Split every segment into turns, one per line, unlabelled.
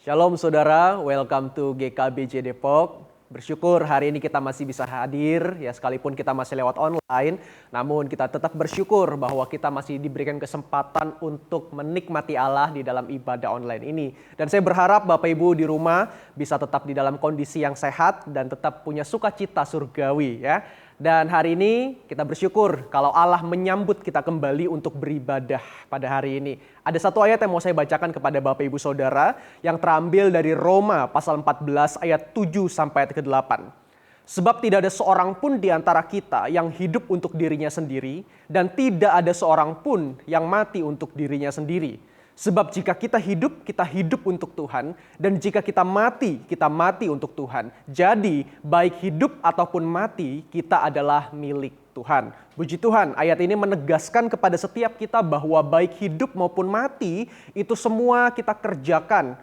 Shalom saudara, welcome to GKBJ Depok. Bersyukur hari ini kita masih bisa hadir, ya sekalipun kita masih lewat online, namun kita tetap bersyukur bahwa kita masih diberikan kesempatan untuk menikmati Allah di dalam ibadah online ini. Dan saya berharap Bapak Ibu di rumah bisa tetap di dalam kondisi yang sehat dan tetap punya sukacita surgawi ya. Dan hari ini kita bersyukur kalau Allah menyambut kita kembali untuk beribadah pada hari ini. Ada satu ayat yang mau saya bacakan kepada Bapak Ibu Saudara yang terambil dari Roma pasal 14 ayat 7 sampai ayat ke-8. Sebab tidak ada seorang pun di antara kita yang hidup untuk dirinya sendiri dan tidak ada seorang pun yang mati untuk dirinya sendiri. Sebab jika kita hidup untuk Tuhan. Dan jika kita mati untuk Tuhan. Jadi baik hidup ataupun mati, kita adalah milik Tuhan. Puji Tuhan, ayat ini menegaskan kepada setiap kita bahwa baik hidup maupun mati, itu semua kita kerjakan.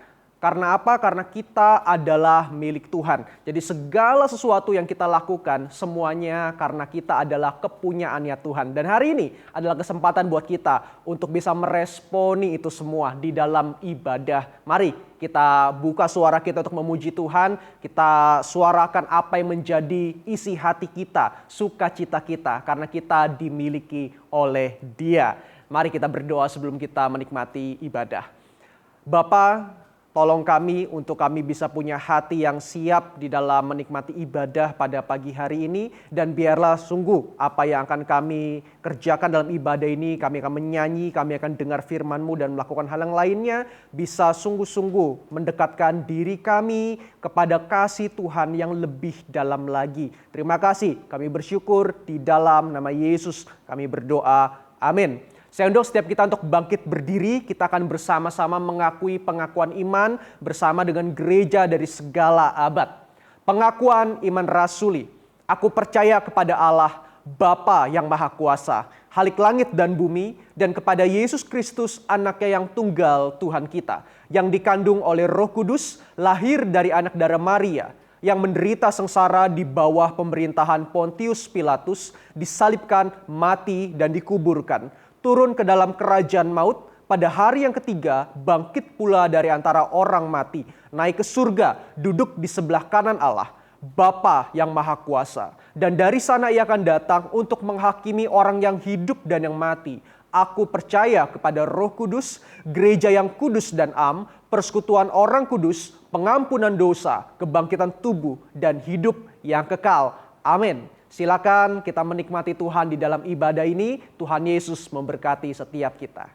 Karena apa? Karena kita adalah milik Tuhan. Jadi segala sesuatu yang kita lakukan semuanya karena kita adalah kepunyaannya Tuhan. Dan hari ini adalah kesempatan buat kita untuk bisa meresponi itu semua di dalam ibadah. Mari kita buka suara kita untuk memuji Tuhan. Kita suarakan apa yang menjadi isi hati kita, sukacita kita. Karena kita dimiliki oleh Dia. Mari kita berdoa sebelum kita menikmati ibadah. Bapa, tolong kami untuk kami bisa punya hati yang siap di dalam menikmati ibadah pada pagi hari ini. Dan biarlah sungguh apa yang akan kami kerjakan dalam ibadah ini, kami akan menyanyi, kami akan dengar firman-Mu dan melakukan hal yang lainnya, bisa sungguh-sungguh mendekatkan diri kami kepada kasih Tuhan yang lebih dalam lagi. Terima kasih, kami bersyukur di dalam nama Yesus kami berdoa. Amin. Saya undang setiap kita untuk bangkit berdiri, kita akan bersama-sama mengakui pengakuan iman bersama dengan gereja dari segala abad. Pengakuan iman rasuli. Aku percaya kepada Allah, Bapa yang Maha Kuasa, Halik langit dan bumi, dan kepada Yesus Kristus anaknya yang tunggal Tuhan kita, yang dikandung oleh Roh Kudus, lahir dari anak darah Maria, yang menderita sengsara di bawah pemerintahan Pontius Pilatus, disalibkan, mati, dan dikuburkan. Turun ke dalam kerajaan maut, pada hari yang ketiga bangkit pula dari antara orang mati, naik ke surga, duduk di sebelah kanan Allah, Bapa yang Maha Kuasa. Dan dari sana ia akan datang untuk menghakimi orang yang hidup dan yang mati. Aku percaya kepada Roh Kudus, gereja yang kudus dan am, persekutuan orang kudus, pengampunan dosa, kebangkitan tubuh, dan hidup yang kekal. Amin. Silakan kita menikmati Tuhan di dalam ibadah ini. Tuhan Yesus memberkati setiap kita.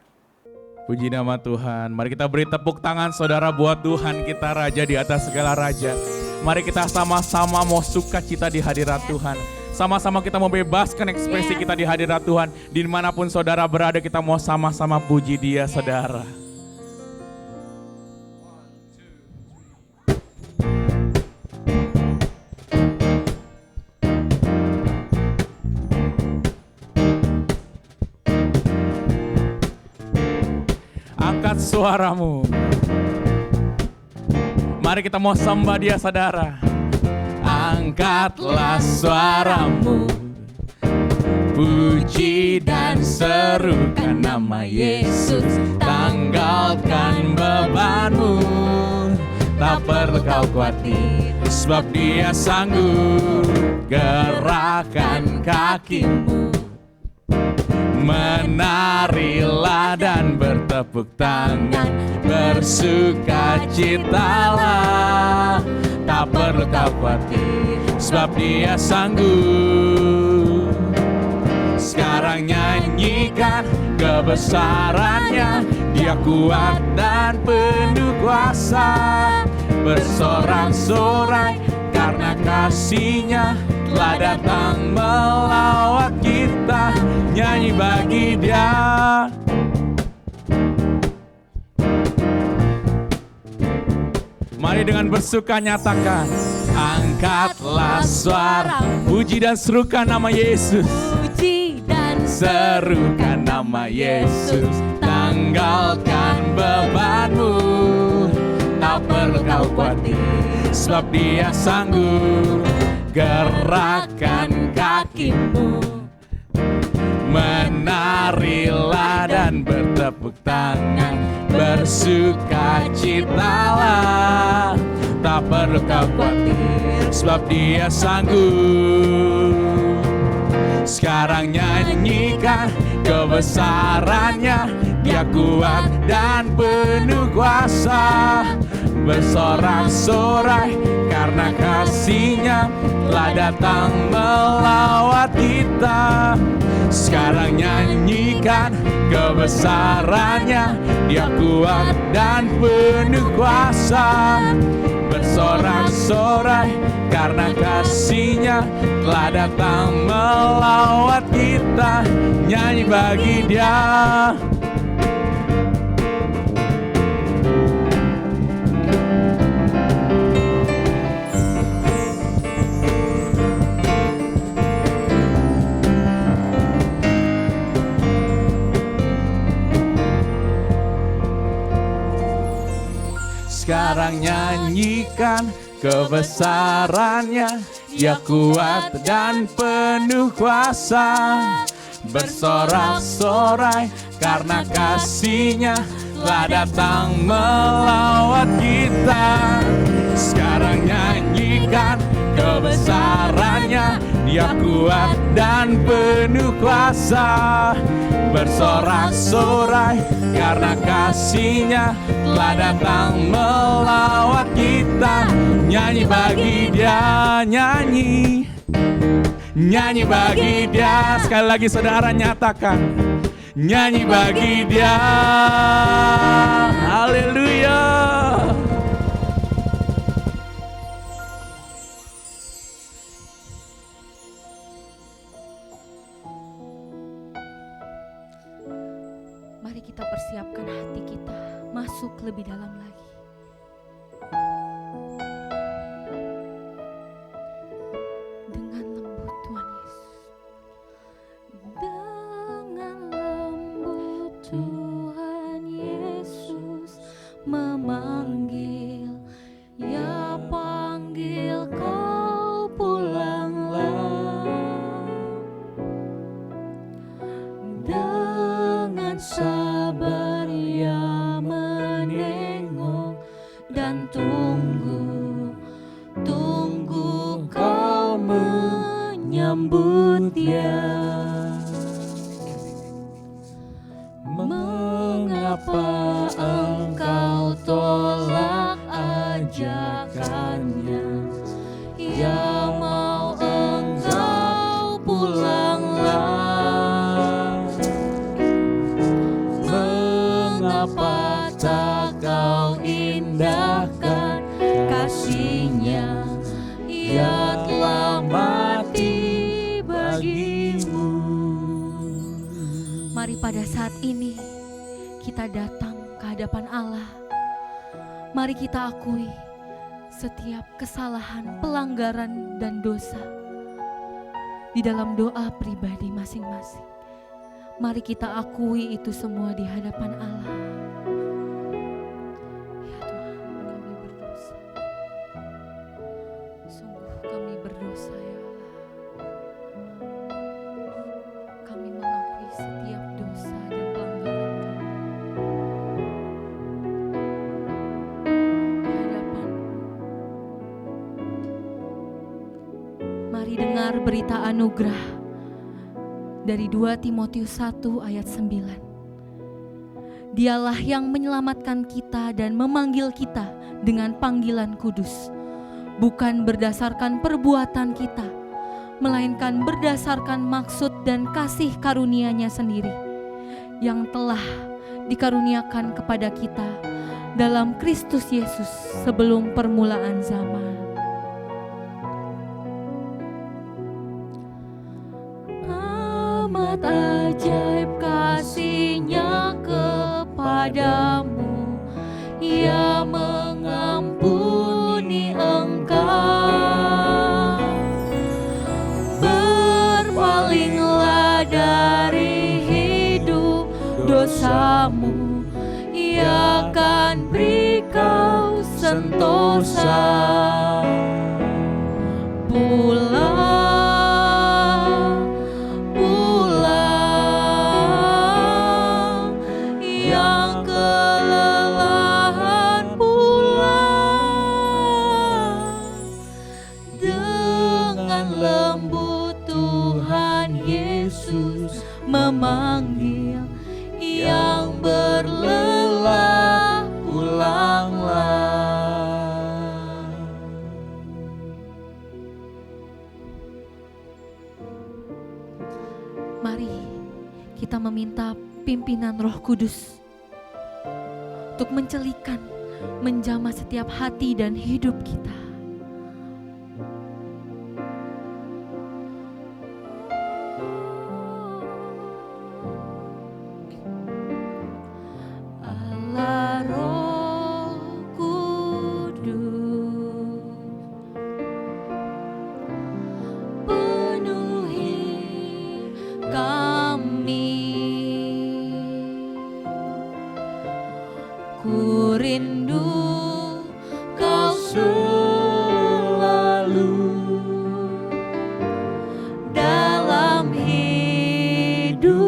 Puji nama Tuhan. Mari kita beri tepuk tangan saudara buat Tuhan kita, Raja di atas segala raja. Mari kita sama-sama mau sukacita di hadirat Tuhan. Sama-sama kita mau bebaskan ekspresi kita di hadirat Tuhan. Dimanapun saudara berada, kita mau sama-sama puji Dia, saudara. Angkat suaramu. Mari kita mau sembah Dia, saudara. Angkatlah suaramu, puji dan serukan nama Yesus. Tanggalkan bebanmu, tak perlu kau khawatir, sebab Dia sanggup. Gerakan kakimu, menarilah dan bertepuk tangan, bersukacitalah, tak perlu kau khawatir, sebab Dia sanggup. Sekarang nyanyikan kebesarannya, Dia kuat dan penuh kuasa, bersorak-sorai karena kasih-Nya telah datang melawat kita. Nyanyi bagi Dia. Mari dengan bersuka nyatakan, angkatlah suara, puji dan serukan nama Yesus.
Puji dan
serukan nama Yesus. Tanggalkan bebanmu, tak perlu kau khawatir, sebab Dia sanggup. Gerakan kakimu, menarilah dan dan bertepuk tangan, bersukacitalah. Tak perlu kau khawatir, sebab Dia sanggup. Sekarang nyanyikan kebesarannya, Dia kuat dan penuh kuasa. Bersorak-sorai karena kasih-Nya telah datang melawat kita. Sekarang nyanyikan kebesarannya, Dia kuat dan penuh kuasa. Bersorak-sorai karena kasih-Nya telah datang melawat kita. Nyanyi bagi Dia. Sekarang nyanyikan kebesarannya, Dia kuat dan penuh kuasa. Bersorak-sorai karena kasih-Nya telah datang melawat kita. Sekarang nyanyikan kebesarannya, Dia kuat dan penuh kuasa. Bersorak-sorai karena kasih-Nya telah datang melawat kita. Nyanyi bagi Dia, nyanyi. Nyanyi bagi Dia. Sekali lagi saudara nyatakan, nyanyi bagi Dia. Haleluya.
Mari kita persiapkan hati kita masuk lebih dalam lagi. Dengan lembut Tuhan Yesus. Dengan lembut Tuhan Yesus memanggil, Ya panggil kau pulanglah. Dengan sabar Ia menengok dan tunggu kau menyambut Dia. Mengapa engkau tolak ajakannya? Ia mau engkau pulanglah. Mengapa tak kau indahkan kasih-Nya? Ia telah mati bagimu. Mari pada saat ini kita datang ke hadapan Allah. Mari kita akui setiap kesalahan, pelanggaran, dan dosa di dalam doa pribadi masing-masing. Mari kita akui itu semua di hadapan Allah. Ya Tuhan, kami berdosa. Sungguh kami berdosa ya Allah. Kami mengakui setiap dosa dan pelanggaran kami. Di hadapan. Mari dengar berita anugerah dari 2 Timotius 1 ayat 9. Dialah yang menyelamatkan kita dan memanggil kita dengan panggilan kudus, bukan berdasarkan perbuatan kita, melainkan berdasarkan maksud dan kasih karunia-Nya sendiri, yang telah dikaruniakan kepada kita dalam Kristus Yesus sebelum permulaan zaman. Amat ajaib kasih-Nya kepadamu, Ia mengampuni engkau. Berpalinglah dari hidup dosamu, Ia akan beri kau sentosa. Pulang, pulang, manggil, yang berlelah pulanglah. Mari kita meminta pimpinan Roh Kudus untuk mencelikan, menjamah setiap hati dan hidup kita. Allah Roh Kudus, penuhi kami. Ku rindu Kau selalu dalam hidupku.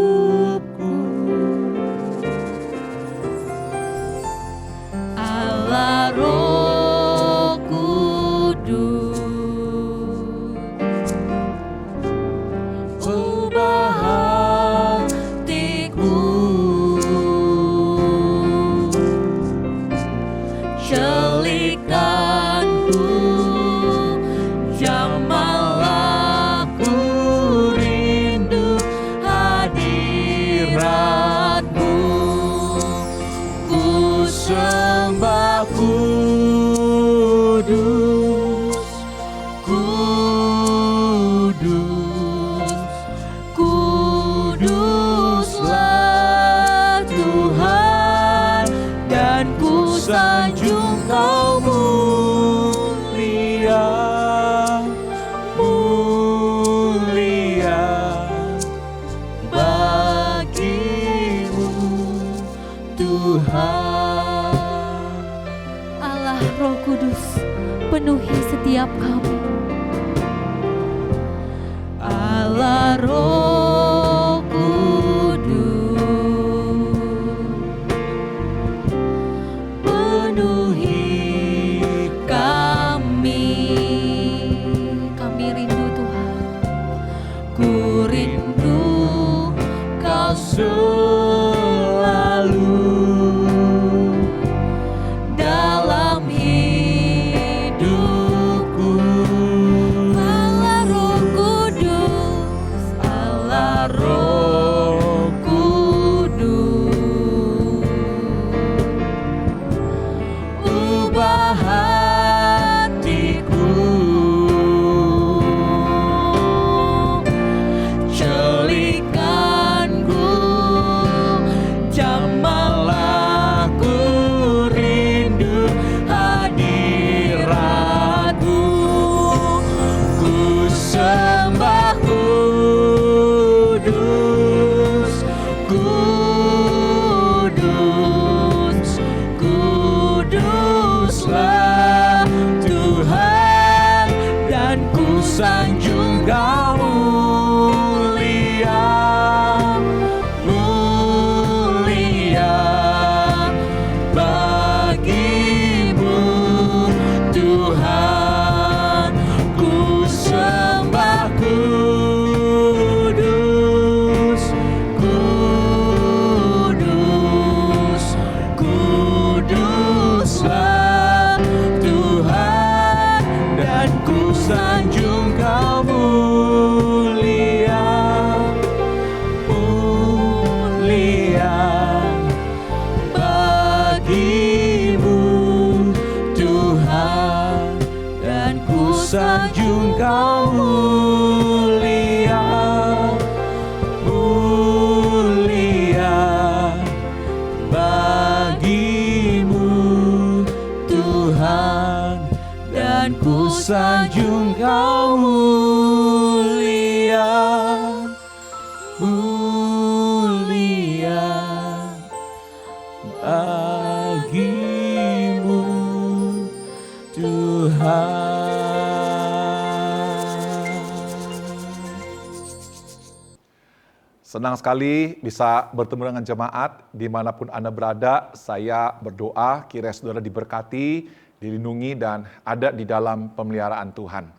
Allah Roh Kudus, ubah hatiku, celikanku, jamahlah ku rindu hadirat-Mu. Ku sembah kudus, kudus, kuduslah Tuhan, dan ku sanjung Kau mulia, mulia bagi-Mu Tuhan. Allah Roh Kudus, penuhi setiap kami. Allah Roh Kudus, penuhi kami. Kami rindu Tuhan, ku rindu Kau selalu dalam hidupku. Allah Roh Kudus, Allah Roh Kudus, ubah hatiku, celikanku, jamahlah ku rindu hadirat-Mu. Ku sembah kudus, kudus, kuduslah Tuhan, dan ku sanjung Kau mulia, mulia bagi-Mu Tuhan. Ku sembah kudus, kudus, kuduslah Tuhan, dan ku sanjung Kau mulia, mulia bagi-Mu Tuhan, dan ku sanjung Kau mulia, mulia bagi-Mu Tuhan, dan ku sanjung Kau mulia, mulia bagi-Mu Tuhan.
Senang sekali bisa bertemu dengan jemaat dimanapun Anda berada. Saya berdoa kiranya saudara diberkati, dilindungi, dan ada di dalam pemeliharaan Tuhan.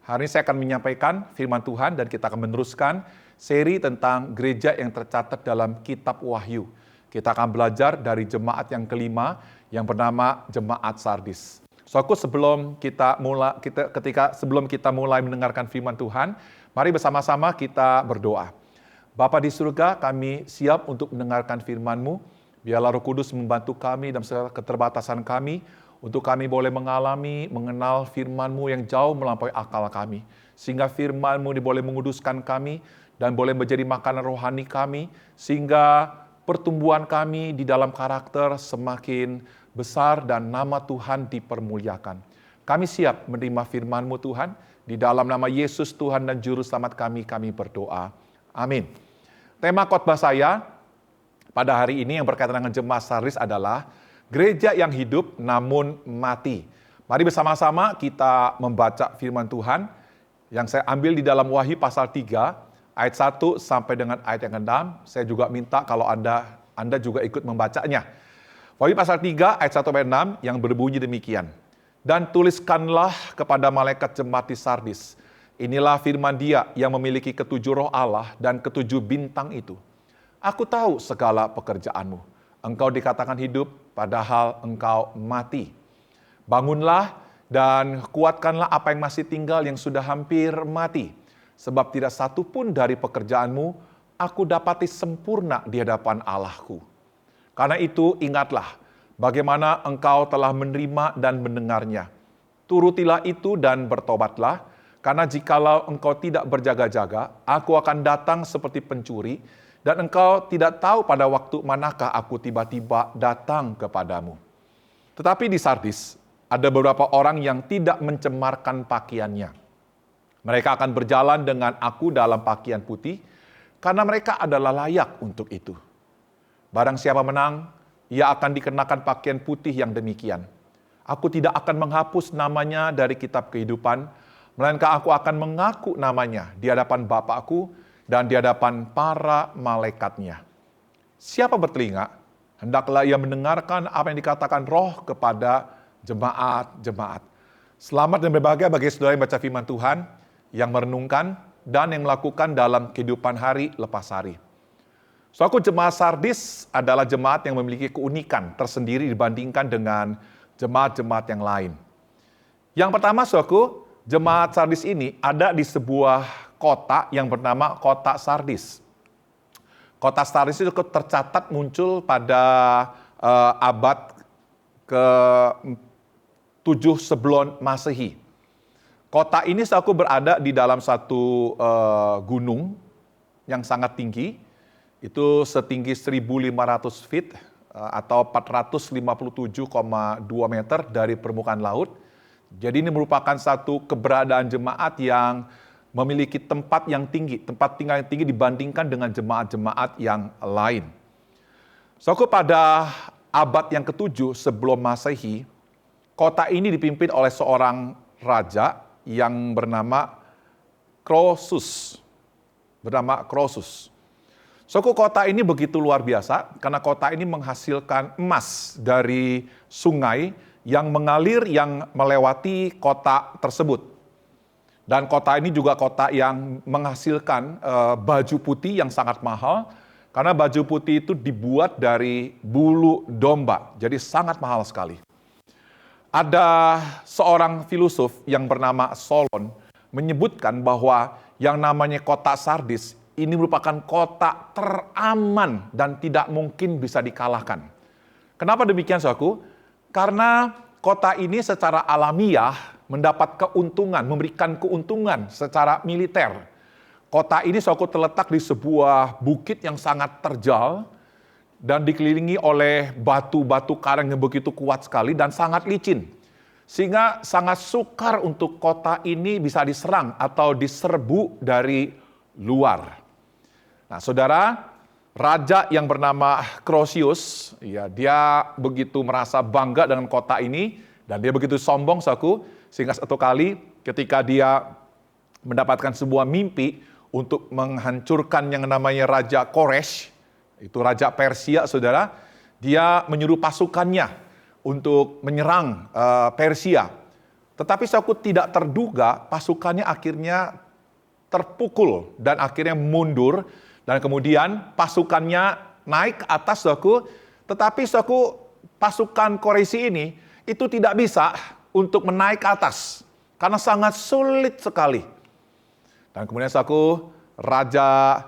Hari ini saya akan menyampaikan firman Tuhan dan kita akan meneruskan seri tentang gereja yang tercatat dalam kitab Wahyu. Kita akan belajar dari jemaat yang kelima yang bernama Jemaat Sardis. Saudaraku, sebelum kita mulai mendengarkan firman Tuhan, mari bersama-sama kita berdoa. Bapa di surga, kami siap untuk mendengarkan firman-Mu. Biarlah Roh Kudus membantu kami dalam segala keterbatasan kami, untuk kami boleh mengenal firman-Mu yang jauh melampaui akal kami. Sehingga firman-Mu boleh menguduskan kami, dan boleh menjadi makanan rohani kami, sehingga pertumbuhan kami di dalam karakter semakin besar dan nama Tuhan dipermuliakan. Kami siap menerima firman-Mu Tuhan, di dalam nama Yesus Tuhan dan Juru Selamat kami berdoa. Amin. Tema khotbah saya pada hari ini yang berkaitan dengan Jemaat Sardis adalah gereja yang hidup namun mati. Mari bersama-sama kita membaca firman Tuhan yang saya ambil di dalam Wahyu pasal 3 ayat 1 sampai dengan ayat yang ke-6. Saya juga minta kalau Anda juga ikut membacanya. Wahyu pasal 3 ayat 1 sampai 6 yang berbunyi demikian. Dan tuliskanlah kepada malaikat jemaat di Sardis. Inilah firman Dia yang memiliki ketujuh roh Allah dan ketujuh bintang itu. Aku tahu segala pekerjaanmu. Engkau dikatakan hidup, padahal engkau mati. Bangunlah dan kuatkanlah apa yang masih tinggal yang sudah hampir mati. Sebab tidak satu pun dari pekerjaanmu aku dapati sempurna di hadapan Allahku. Karena itu ingatlah bagaimana engkau telah menerima dan mendengarnya. Turutilah itu dan bertobatlah, karena jikalau engkau tidak berjaga-jaga, aku akan datang seperti pencuri, dan engkau tidak tahu pada waktu manakah aku tiba-tiba datang kepadamu. Tetapi di Sardis ada beberapa orang yang tidak mencemarkan pakaiannya. Mereka akan berjalan dengan aku dalam pakaian putih, karena mereka adalah layak untuk itu. Barang siapa menang, ia akan dikenakan pakaian putih yang demikian. Aku tidak akan menghapus namanya dari kitab kehidupan, melainkan aku akan mengaku namanya di hadapan Bapakku dan di hadapan para malaikatnya. Siapa bertelinga, hendaklah ia mendengarkan apa yang dikatakan Roh kepada jemaat-jemaat. Selamat dan berbahagia bagi saudara yang baca firman Tuhan, yang merenungkan dan yang melakukan dalam kehidupan hari lepas hari. Saudaraku, jemaat Sardis adalah jemaat yang memiliki keunikan tersendiri dibandingkan dengan jemaat-jemaat yang lain. Yang pertama, saudaraku, jemaat Sardis ini ada di sebuah kota yang bernama Kota Sardis. Kota Sardis itu tercatat muncul pada abad ke-7 sebelum Masehi. Kota ini saudaraku berada di dalam satu gunung yang sangat tinggi, itu setinggi 1.500 feet atau 457,2 meter dari permukaan laut. Jadi ini merupakan satu keberadaan jemaat yang memiliki tempat yang tinggi, tempat tinggal yang tinggi dibandingkan dengan jemaat-jemaat yang lain. Saudaraku, pada abad yang ke-7 sebelum Masehi, kota ini dipimpin oleh seorang raja yang bernama Croesus. Saudaraku, kota ini begitu luar biasa karena kota ini menghasilkan emas dari sungai yang mengalir, yang melewati kota tersebut. Dan kota ini juga kota yang menghasilkan baju putih yang sangat mahal, karena baju putih itu dibuat dari bulu domba, jadi sangat mahal sekali. Ada seorang filosof yang bernama Solon menyebutkan bahwa yang namanya kota Sardis ini merupakan kota teraman dan tidak mungkin bisa dikalahkan. Kenapa demikian, saudaraku? Karena kota ini secara alamiah mendapat keuntungan, memberikan keuntungan secara militer. Kota ini saudaraku terletak di sebuah bukit yang sangat terjal dan dikelilingi oleh batu-batu karang yang begitu kuat sekali dan sangat licin. Sehingga sangat sukar untuk kota ini bisa diserang atau diserbu dari luar. Nah, saudara, raja yang bernama Croesus, ya, dia begitu merasa bangga dengan kota ini dan dia begitu sombong, saudaraku, sehingga satu kali ketika dia mendapatkan sebuah mimpi untuk menghancurkan yang namanya Raja Koresh, itu Raja Persia, saudara, dia menyuruh pasukannya untuk menyerang Persia. Tetapi saudaraku, tidak terduga pasukannya akhirnya terpukul dan akhirnya mundur. Dan kemudian pasukannya naik ke atas, saudaraku. Tetapi saudaraku, pasukan Quraisy ini itu tidak bisa untuk menaik ke atas. Karena sangat sulit sekali. Dan kemudian saudaraku, Raja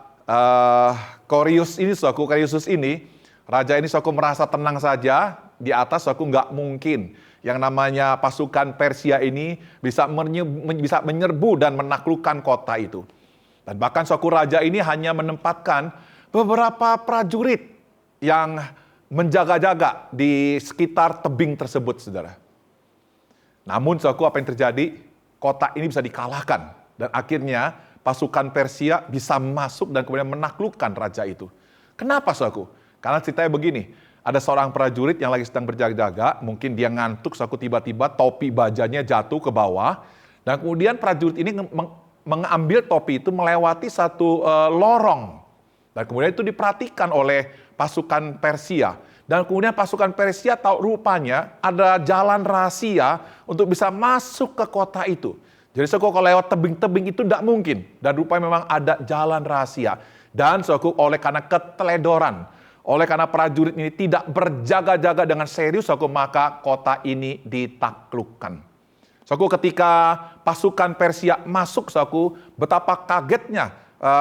Koreus ini, raja ini saudaraku merasa tenang saja. Di atas saudaraku nggak mungkin yang namanya pasukan Persia ini bisa menyerbu dan menaklukkan kota itu. Dan bahkan saudaraku, raja ini hanya menempatkan beberapa prajurit yang menjaga-jaga di sekitar tebing tersebut, saudara. Namun saudaraku, apa yang terjadi? Kota ini bisa dikalahkan. Dan akhirnya pasukan Persia bisa masuk dan kemudian menaklukkan raja itu. Kenapa, saudaraku? Karena ceritanya begini, ada seorang prajurit yang lagi sedang berjaga-jaga, mungkin dia ngantuk, saudaraku, tiba-tiba topi bajanya jatuh ke bawah, dan kemudian prajurit ini mengambil topi itu melewati satu lorong. Dan kemudian itu diperhatikan oleh pasukan Persia. Dan kemudian pasukan Persia tahu rupanya ada jalan rahasia untuk bisa masuk ke kota itu. Jadi saudaraku, kalau lewat tebing-tebing itu tidak mungkin. Dan rupanya memang ada jalan rahasia. Dan saudaraku, oleh karena keteledoran, oleh karena prajurit ini tidak berjaga-jaga dengan serius, saudaraku, maka kota ini ditaklukkan. Saudaraku, ketika pasukan Persia masuk, saudaraku, betapa kagetnya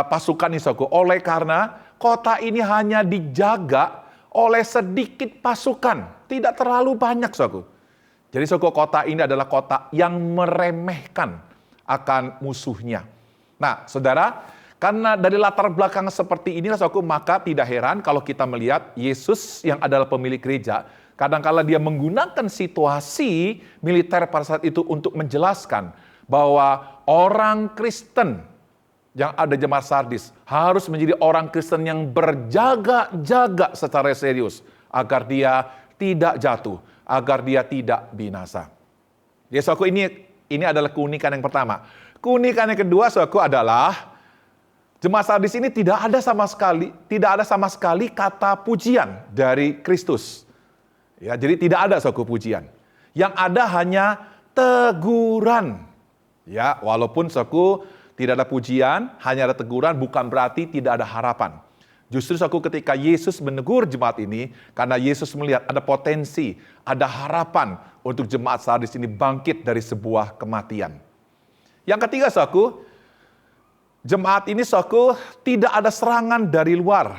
pasukan ini, saudaraku, oleh karena kota ini hanya dijaga oleh sedikit pasukan, tidak terlalu banyak, saudaraku. Jadi saudaraku, kota ini adalah kota yang meremehkan akan musuhnya. Nah, saudara, karena dari latar belakang seperti inilah, saudaraku, maka tidak heran kalau kita melihat Yesus yang adalah pemilik gereja, kadang-kala dia menggunakan situasi militer pada saat itu untuk menjelaskan bahwa orang Kristen yang ada jemaat Sardis harus menjadi orang Kristen yang berjaga-jaga secara serius agar dia tidak jatuh, agar dia tidak binasa. Ya, saudaraku, ini adalah keunikan yang pertama. Keunikan yang kedua, saudaraku, adalah jemaat Sardis ini tidak ada sama sekali kata pujian dari Kristus. Ya, jadi tidak ada, saudaraku, pujian. Yang ada hanya teguran. Ya, walaupun, saudaraku, tidak ada pujian, hanya ada teguran, bukan berarti tidak ada harapan. Justru, saudaraku, ketika Yesus menegur jemaat ini, karena Yesus melihat ada potensi, ada harapan untuk jemaat Sardis ini bangkit dari sebuah kematian. Yang ketiga, saudaraku, jemaat ini, saudaraku, tidak ada serangan dari luar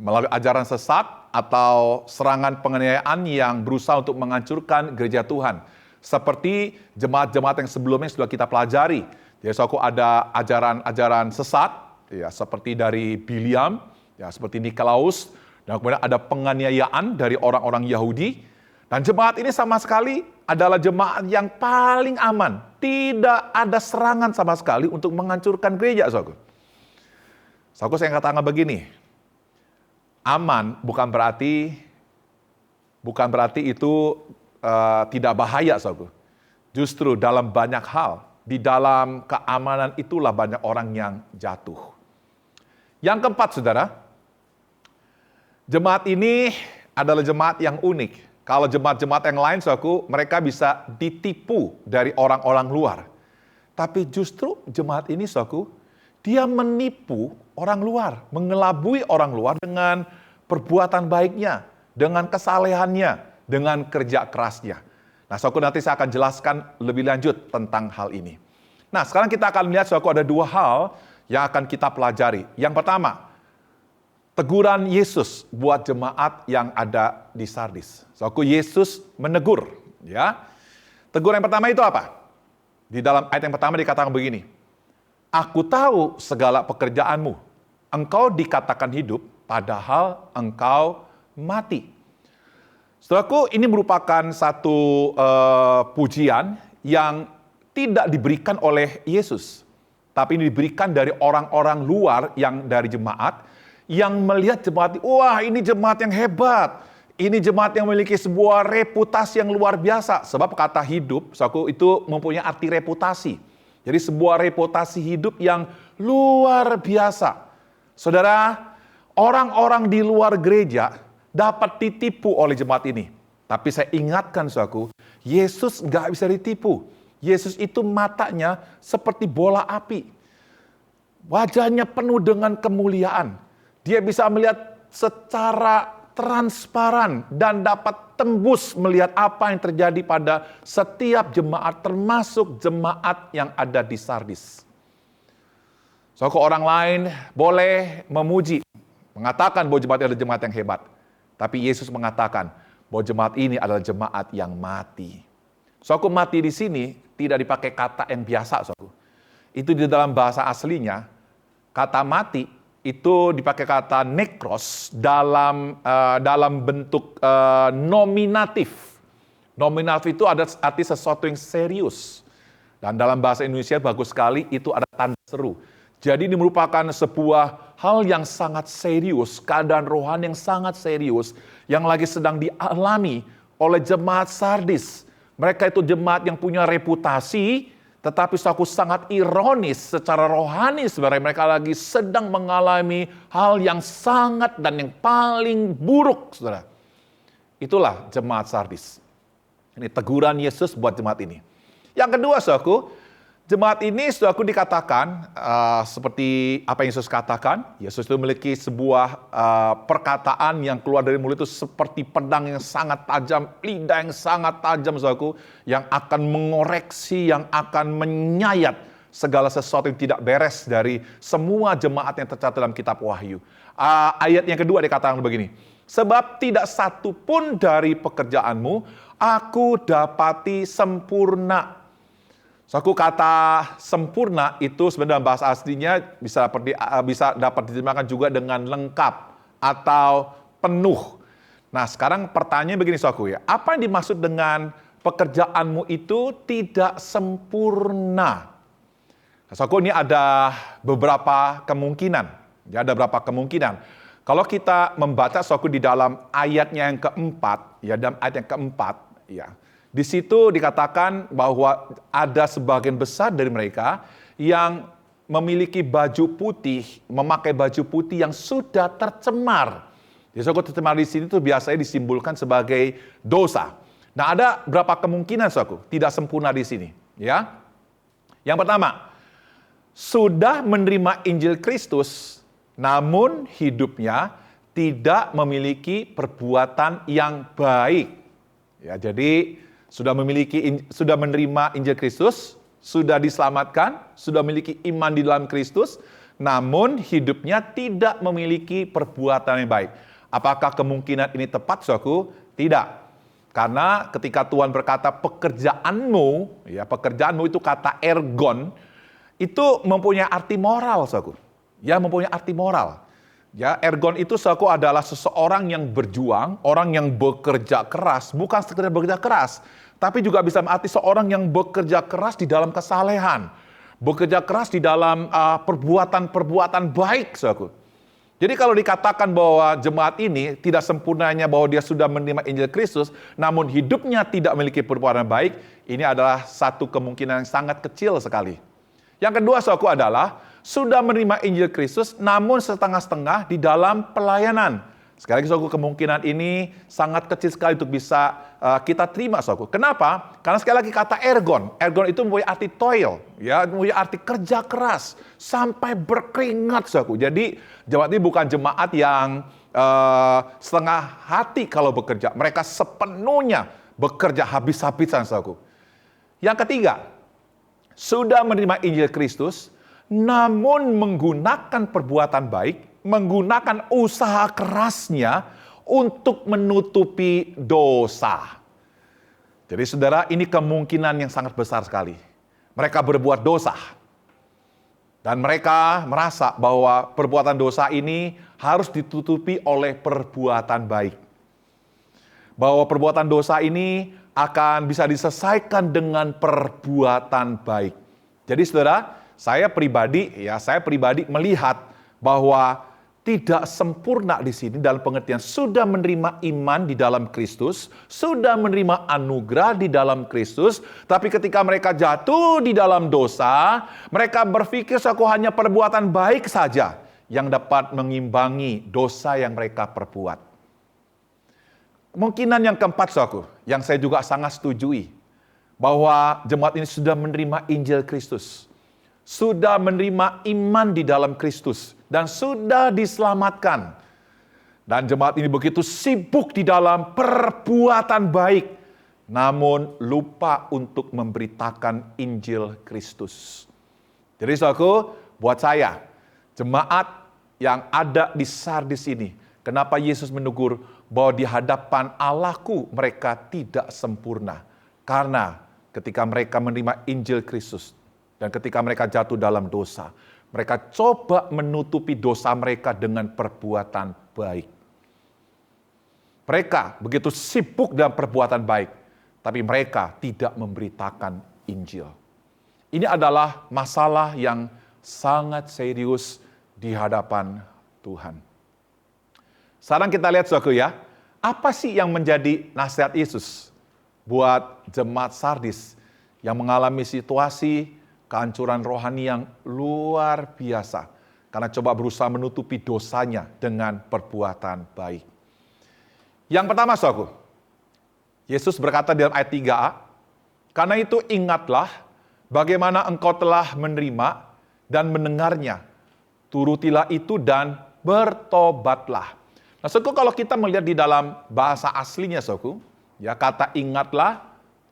melalui ajaran sesat atau serangan penganiayaan yang berusaha untuk menghancurkan gereja Tuhan. Seperti jemaat-jemaat yang sebelumnya sudah kita pelajari. Jadi, saudaraku, ada ajaran-ajaran sesat, ya, seperti dari Biliam, ya, seperti Nikolaus, dan kemudian ada penganiayaan dari orang-orang Yahudi. Dan jemaat ini sama sekali adalah jemaat yang paling aman. Tidak ada serangan sama sekali untuk menghancurkan gereja, saudaraku. Saudaraku, saya katakan begini, aman bukan berarti itu tidak bahaya, saudaraku. Justru dalam banyak hal, di dalam keamanan itulah banyak orang yang jatuh. Yang keempat, saudara, jemaat ini adalah jemaat yang unik. Kalau jemaat-jemaat yang lain, saudaraku, mereka bisa ditipu dari orang-orang luar. Tapi justru jemaat ini, saudaraku, dia menipu orang luar, mengelabui orang luar dengan perbuatan baiknya, dengan kesalehannya, dengan kerja kerasnya. Nah, saudaraku, nanti saya akan jelaskan lebih lanjut tentang hal ini. Nah, sekarang kita akan melihat, saudaraku, ada dua hal yang akan kita pelajari. Yang pertama, teguran Yesus buat jemaat yang ada di Sardis. Saudaraku, Yesus menegur, ya. Teguran yang pertama itu apa? Di dalam ayat yang pertama dikatakan begini, "Aku tahu segala pekerjaanmu. Engkau dikatakan hidup, padahal engkau mati." Saudaraku, ini merupakan satu pujian yang tidak diberikan oleh Yesus, tapi ini diberikan dari orang-orang luar yang dari jemaat, yang melihat jemaat, wah, ini jemaat yang hebat, ini jemaat yang memiliki sebuah reputasi yang luar biasa. Sebab kata hidup, saudaraku, itu mempunyai arti reputasi. Jadi sebuah reputasi hidup yang luar biasa. Saudara, orang-orang di luar gereja dapat ditipu oleh jemaat ini. Tapi saya ingatkan, saudaraku, Yesus nggak bisa ditipu. Yesus itu matanya seperti bola api. Wajahnya penuh dengan kemuliaan. Dia bisa melihat secara transparan dan dapat tembus melihat apa yang terjadi pada setiap jemaat, termasuk jemaat yang ada di Sardis. Orang lain boleh memuji, mengatakan bahwa jemaat ini adalah jemaat yang hebat. Tapi Yesus mengatakan bahwa jemaat ini adalah jemaat yang mati. Mati di sini tidak dipakai kata yang biasa. Itu di dalam bahasa aslinya, kata mati itu dipakai kata nekros dalam bentuk nominatif. Nominatif itu ada arti sesuatu yang serius. Dan dalam bahasa Indonesia bagus sekali itu ada tanda seru. Jadi ini merupakan sebuah hal yang sangat serius, keadaan rohani yang sangat serius, yang lagi sedang dialami oleh jemaat Sardis. Mereka itu jemaat yang punya reputasi, tetapi sangat ironis secara rohani sebenarnya mereka lagi sedang mengalami hal yang sangat dan yang paling buruk, saudara. Itulah jemaat Sardis. Ini teguran Yesus buat jemaat ini. Yang kedua, saudaraku, jemaat ini, saudaraku, dikatakan seperti apa yang Yesus katakan. Yesus itu memiliki sebuah perkataan yang keluar dari mulut itu seperti pedang yang sangat tajam, lidah yang sangat tajam, saudaraku, yang akan mengoreksi, yang akan menyayat segala sesuatu yang tidak beres dari semua jemaat yang tercatat dalam kitab Wahyu. Ayat yang kedua dikatakan begini, sebab tidak satu pun dari pekerjaanmu aku dapati sempurna. Kata sempurna itu sebenarnya dalam bahasa aslinya bisa dapat diterjemahkan juga dengan lengkap atau penuh. Nah, sekarang pertanyaan begini, saudaraku, ya. Apa yang dimaksud dengan pekerjaanmu itu tidak sempurna? Nah, saudaraku, ini ada beberapa kemungkinan. Ya, ada beberapa kemungkinan. Kalau kita membaca, saudaraku, di dalam ayatnya yang keempat, ya, dalam ayat yang keempat, ya. Di situ dikatakan bahwa ada sebagian besar dari mereka yang memiliki baju putih, memakai baju putih yang sudah tercemar. Jadi tercemar di sini itu biasanya disimbolkan sebagai dosa. Nah, ada berapa kemungkinan, saudaraku, tidak sempurna di sini, ya. Yang pertama, sudah menerima Injil Kristus, namun hidupnya tidak memiliki perbuatan yang baik. Ya, jadi sudah menerima Injil Kristus, sudah diselamatkan, sudah memiliki iman di dalam Kristus, namun hidupnya tidak memiliki perbuatan yang baik. Apakah kemungkinan ini tepat, saudaraku? Tidak. Karena ketika Tuhan berkata pekerjaanmu, ya, pekerjaanmu itu kata ergon, itu mempunyai arti moral, saudaraku. Ya, mempunyai arti moral. Ya, ergon itu, saudaraku, adalah seseorang yang berjuang, orang yang bekerja keras, bukan sekedar bekerja keras, tapi juga bisa berarti seorang yang bekerja keras di dalam kesalehan, bekerja keras di dalam perbuatan-perbuatan baik, saudaraku. Jadi kalau dikatakan bahwa jemaat ini tidak sempurnanya bahwa dia sudah menerima Injil Kristus, namun hidupnya tidak memiliki perbuatan baik, ini adalah satu kemungkinan yang sangat kecil sekali. Yang kedua, saudaraku, adalah sudah menerima Injil Kristus, namun setengah-setengah di dalam pelayanan. Sekali lagi, saudaraku, kemungkinan ini sangat kecil sekali untuk bisa kita terima, saudaraku. Kenapa? Karena sekali lagi kata ergon. Ergon itu mempunyai arti toil, ya, mempunyai arti kerja keras sampai berkeringat, saudaraku. Jadi jemaat ini bukan jemaat yang setengah hati kalau bekerja. Mereka sepenuhnya bekerja habis-habisan, saudaraku. Yang ketiga, sudah menerima Injil Kristus, namun menggunakan perbuatan baik, menggunakan usaha kerasnya untuk menutupi dosa. Jadi, saudara, ini kemungkinan yang sangat besar sekali. Mereka berbuat dosa. Dan mereka merasa bahwa perbuatan dosa ini harus ditutupi oleh perbuatan baik. Bahwa perbuatan dosa ini akan bisa diselesaikan dengan perbuatan baik. Jadi, saudara, saya pribadi melihat bahwa tidak sempurna di sini dalam pengertian sudah menerima iman di dalam Kristus, sudah menerima anugerah di dalam Kristus, tapi ketika mereka jatuh di dalam dosa, mereka berpikir aku hanya perbuatan baik saja yang dapat mengimbangi dosa yang mereka perbuat. Kemungkinan yang keempat, saudaraku, yang saya juga sangat setujui, bahwa jemaat ini sudah menerima Injil Kristus. sudah menerima iman di dalam Kristus dan sudah diselamatkan. Dan jemaat ini begitu sibuk di dalam perbuatan baik, namun lupa untuk memberitakan Injil Kristus. Jadi saudaraku, buat saya, jemaat yang ada di Sardis ini, kenapa Yesus menegur bahwa di hadapan Allahku mereka tidak sempurna? Karena ketika mereka menerima Injil Kristus dan ketika mereka jatuh dalam dosa, mereka coba menutupi dosa mereka dengan perbuatan baik. Mereka begitu sibuk dalam perbuatan baik, tapi mereka tidak memberitakan Injil. Ini adalah masalah yang sangat serius di hadapan Tuhan. Sekarang kita lihat saudaraku ya, apa sih yang menjadi nasihat Yesus buat jemaat Sardis yang mengalami situasi kehancuran rohani yang luar biasa karena coba berusaha menutupi dosanya dengan perbuatan baik. Yang pertama saudaraku, Yesus berkata dalam ayat 3a, karena itu ingatlah bagaimana engkau telah menerima dan mendengarnya, turutilah itu dan bertobatlah. Nah saudaraku, kalau kita melihat di dalam bahasa aslinya saudaraku, ya kata ingatlah,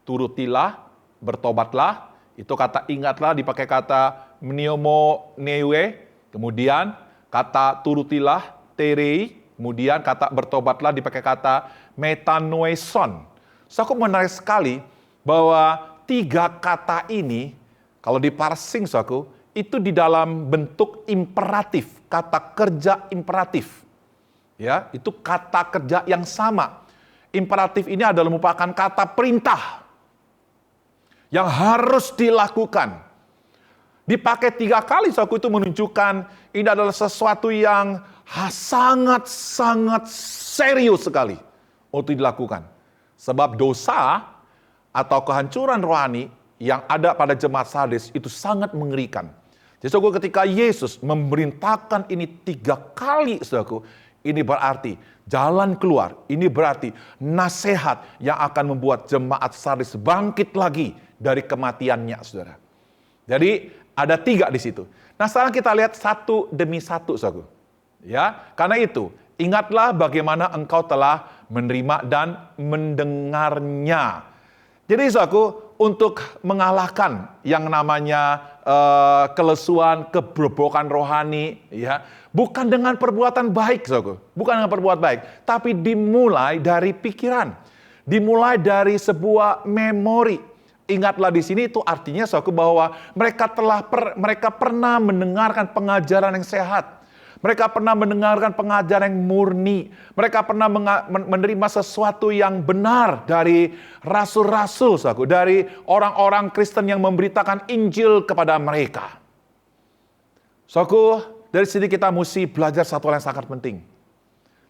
turutilah, bertobatlah, itu kata ingatlah dipakai kata mniomo neue, kemudian kata turutilah, terei, kemudian kata bertobatlah dipakai kata metanoeson. Saudaraku, menarik sekali bahwa 3 kata ini, kalau diparsing saudaraku, itu di dalam bentuk imperatif, kata kerja imperatif. Ya, itu kata kerja yang sama. Imperatif ini adalah merupakan kata perintah yang harus dilakukan. Dipakai 3 kali, saudaraku, itu menunjukkan ini adalah sesuatu yang sangat-sangat serius sekali untuk dilakukan. Sebab dosa atau kehancuran rohani yang ada pada jemaat Sardis itu sangat mengerikan. Jadi saudaraku, ketika Yesus memerintahkan ini 3 kali, saudaraku, ini berarti jalan keluar. Ini berarti nasihat yang akan membuat jemaat Sardis bangkit lagi dari kematiannya, saudara. Jadi ada 3 di situ. Nah sekarang kita lihat satu demi satu, saudaraku. Ya, karena itu ingatlah bagaimana engkau telah menerima dan mendengarnya. Jadi saudaraku, untuk mengalahkan yang namanya kelesuan, keberobokan rohani, ya, bukan dengan perbuatan baik, saudaraku, bukan dengan perbuatan baik, tapi dimulai dari pikiran, dimulai dari sebuah memori. Ingatlah di sini itu artinya saudaraku bahwa mereka pernah mendengarkan pengajaran yang sehat. Mereka pernah mendengarkan pengajaran yang murni. Mereka pernah menerima sesuatu yang benar dari rasul-rasul, saudaraku, dari orang-orang Kristen yang memberitakan Injil kepada mereka. Saudaraku, dari sini kita mesti belajar satu hal yang sangat penting.